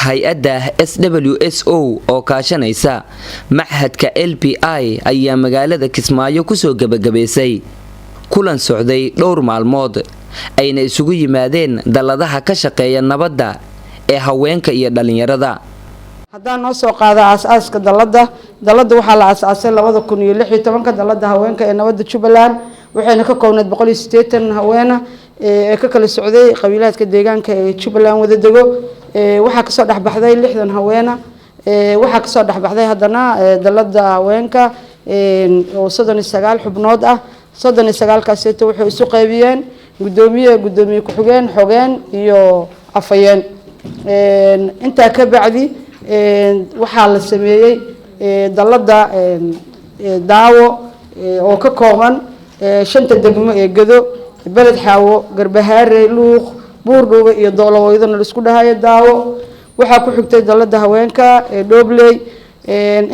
hay-adda SWSO oo kaashanaysa maxadka LPI ayaa magaalada Kismaayo kusoo gabagabeysay kulan socday dhowr maalmood ayna isugu yimaadeen daladaha ka shaqeeya nabadda ee haweenka iyo dhalinyarada. haddaan noo soo qaada aasaaska dalada waxaa la aasaasay 2016 dalada haweenka ee nabadda Jubbaland waxayna ka koobnayd 180 haweena ee ka kala socday qabiilaadka deegaanka ee Jubbaland wada dego waxaa ka soo dhaxbaxday 60 haweena waxaa ka soo dhaxbaxday hadana dalada haweenka oo 39 xubnood ah 39 kaasoo waxay isu qaybiyeen gudoomiye ku-xigeen xogeen iyo afayeen inta ka bacdi waxaa la sameeyay dalada daawo oo ka kooban shanta degmo ee Gado Beled Xaawo Garbahaare Luuq Buurdhuuba iyo Dooloweydan la isku dhahayo daawo waxaa ku xigtay dalada haweenka ee Doobley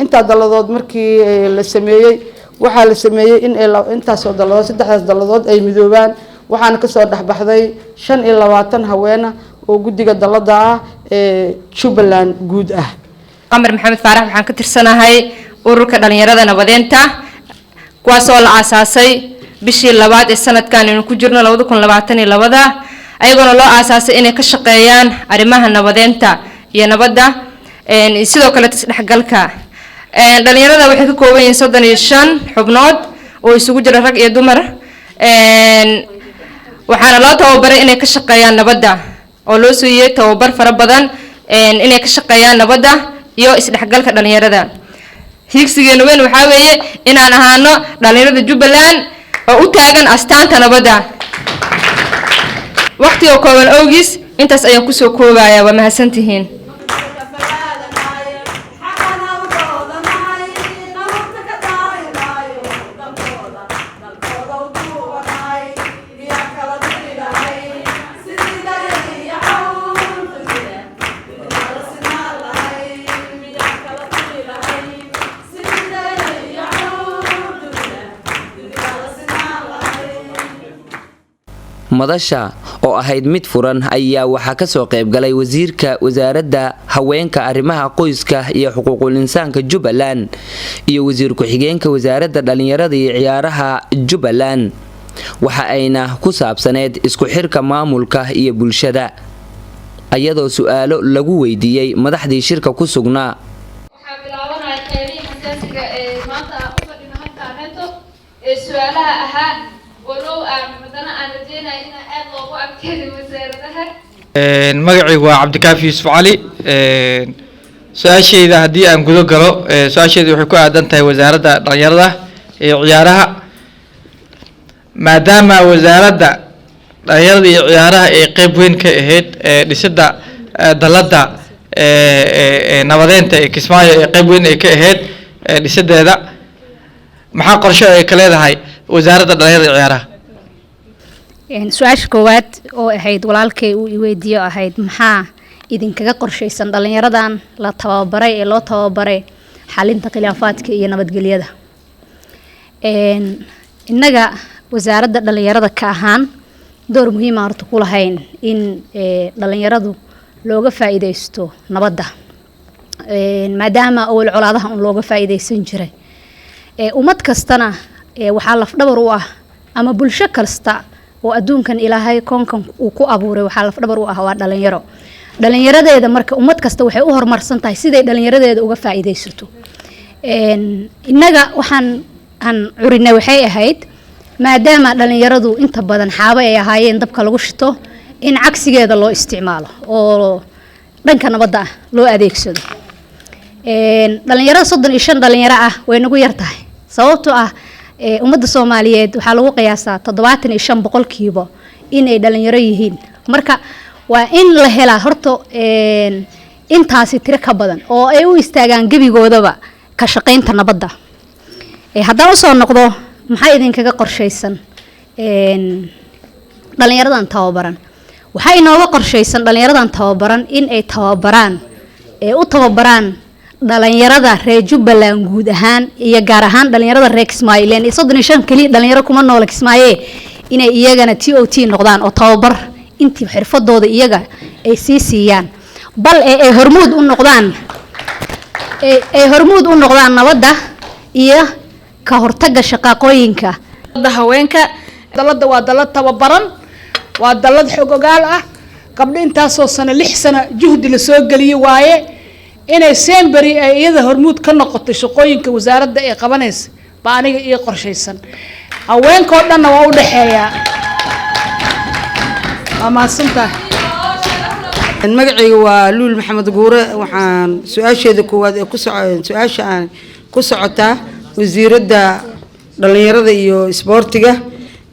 inta daladood markii la sameeyay waxaa la sameeyay in intaas oo daladood saddexdaas daladood ay midoobaan waxaana ka soo dhaxbaxday 25 haweena oo guddiga dalada ah ee Jubbaland guud ah. Qamar Maxamed Faarax waxaan ka tirsanahay ururka dhalinyarada nabadeenta kuwaas oo la aasaasay bishii labaad ee sanadkan inuu ku jirno 2022 ayagoona loo aasaasay inay ka shaqeeyaan arrimaha nabadeenta iyo nabadda sidoo kale isdhexgalka dhalinyarada waxay ka kooban yihiin 35 xubnood oo isugu jira rag iyo dumar waxaana loo tababaray inay ka shaqeeyaan nabadda oo loo siiyay tababar fara badan inay ka shaqeeyaan nabadda iyo isdhexgalka dhalinyarada. higsigeena weyn waxa weeye inaan ahaano dhalinyarada Jubbaland oo u taagan astaanta nabadda. waqtiga kooban awgiis intaas ayaan ku soo koobayaa waa mahadsantihiin. madasha oo ahayd mid furan ayaa waxaa ka soo qayb galay wasiirka wasaaradda haweenka arrimaha qoyska iyo xuquuqul insaanka Jubbaland iyo wasiir ku-xigeenka wasaaradda dhalinyarada iyo ciyaaraha Jubbaland waxa ayna ku saabsaneed isku xirka maamulka iyo bulshada ayadoo su'aalo lagu weydiiyay madaxdii shirka ku sugnaa. waxaa bilaabanaya qeybihii xasaasiga ee maanta u fadhina halkaan reento ee su'aalaha ahaa ولو أنا رجينا إن أغلب وأكثر وزارتها. مقعي وعبد الكافي يوسف علي. سؤال شيء إذا هدي أن قلوا قالوا سؤال شيء يحكوا عدنته وزارة الرياضة عيارها ما دام وزارة الرياضة عيارها قيب وين كهيد لسد دلدا نبضين كسماية قيب وين كهيد لسد هذا محاق رشاء كلاد هاي وزارة الرياضة عيارها. su-aasha koowaad oo ahayd walaalkay uu iweydiiyo ahayd maxaa idinkaga qorshaysan dhalinyaradan la tababaray ee loo tababaray xalinta khilaafaadka iyo nabadgelyada. innaga wasaaradda dhalinyarada ka ahaan door muhiim ah horta ku lahayn in dhalinyaradu looga faa'iideysto nabadda maadaama awal colaadaha un looga faa'iideysan jiray ummad kastana waxaa laf dhabar u ah ama bulsho kasta oo adduunkan ilaahay koonkan uu ku abuuray waxaa laf dhabar u ah waa dhalinyaro. dhalinyaradeeda marka ummad kasta waxay u horumarsan tahay siday dhalinyaradeeda uga faa'iideysato. innaga waxaan curinay waxay ahayd maadaama dhalinyaradu inta badan xaabo ay ahaayeen dabka lagu shito in cagsigeeda loo isticmaalo oo dhanka nabadda ah loo adeegsado. dhalinyarada 35 dhalinyaro ah way nagu yar tahay sababtoo ah ummadda Soomaaliyeed waxaa lagu qiyaasaa 75% inay dhalinyaro yihiin. marka waa in la helaa horto intaasi tiro ka badan oo ay u istaagaan gabigoodaba ka shaqeynta nabadda. haddaan u soo noqdo maxay idinkaga qorshaysan dhalinyaradan tababaran waxay inooga qorshaysan dhalinyaradan tababaran in ay tababaraan u tababaraan dhalinyarada reer Jubbaland guud ahaan iyo gaar ahaan dhalinyarada reer Kismaayo leen 35 kaliya dhalinyaro kuma nool Kismaayo inay iyagana TOT noqdaan oo tababar intii xirfadooda iyaga ay siiyaan bal ay hormuud u noqdaan nabadda iyo ka hortagga shaqaaqooyinka. haweenka dalada waa dalad tababaran, waa dalad xog ogaal ah, gabdho intaasoo sano 6 sano juhdi la soo geliyay waaye inay Semberi ay iyada hormuud ka noqoto shaqooyinka wasaaradda ay qabanayso baa aniga iyo qorshaysan. haweenka oo dhan waa u dhaxeeyaa. amaasanta magacayga waa Luul Maxamed Guure, waxaan su'aasheeda koowaad ee su'aasha aan ku socotaa wasiiradda dhalinyarada iyo isboortiga,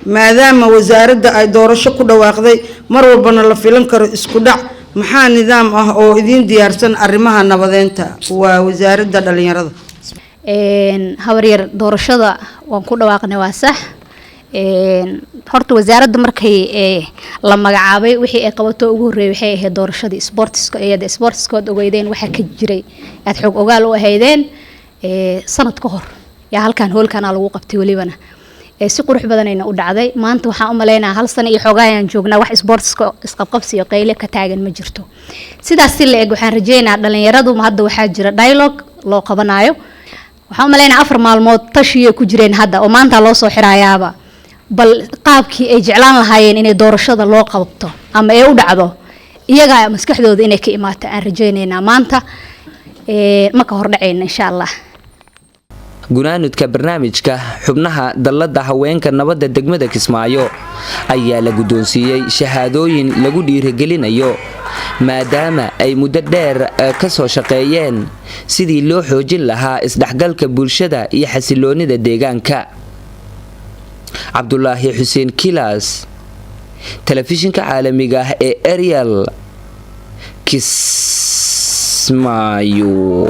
maadaama wasaaradda ay doorasho ku dhawaaqday mar walbana la filan karo isku dhac, maxaa nidaam ah oo idin diyaarsan arrimaha nabadeynta waa wasaaradda dhalinyarada? habaryar doorashada waan ku dhawaaqnay waa sax. horta wasaaradda markay la magacaabay wixii ay qabato ugu horeeyay waxay ahayd doorashadii sportska iyada sportskood ogeydeen waxa ka jiray aad xog ogaal u ahaydeen sanad ka hor yaa halkan hoolkana lagu qabtay walibana si qurux badanayna u dhacday. maanta waxaan u maleynaa hal sano iyo xogaayaan joognaa wax sportska isqabqabsi iyo qayle ka taagan ma jirto. sidaas si la eg waxaan rajeynayaa dhalinyaradu hadda waxaa jira dialogue loo qabanayo. waxaan u maleynaa 4 maalmood tashiye ku jireen hadda oo maanta loo soo xirayaaba bal qaabkii ay jeclaan lahaayeen inay doorashada loo qabto ama ay u dhacdo iyaga maskaxdooda inay ka imaato aan rajeynaynaa maanta ma ka hor dhacayna insha Allah. gunaanudka barnaamijka xubnaha dalladda haweenka nabadda degmada Kismaayo ayaa la guddoonsiiyey shahaadooyin lagu dhiirigelinayo maadaama ay muddo dheer ka soo shaqeeyeen sidii loo xoojin lahaa isdhexgalka bulshada iyo xasiloonida deegaanka. Cabdullaahi Xuseen Kilaas, telefishinka caalamiga ah ee Ariel, Kismaayo.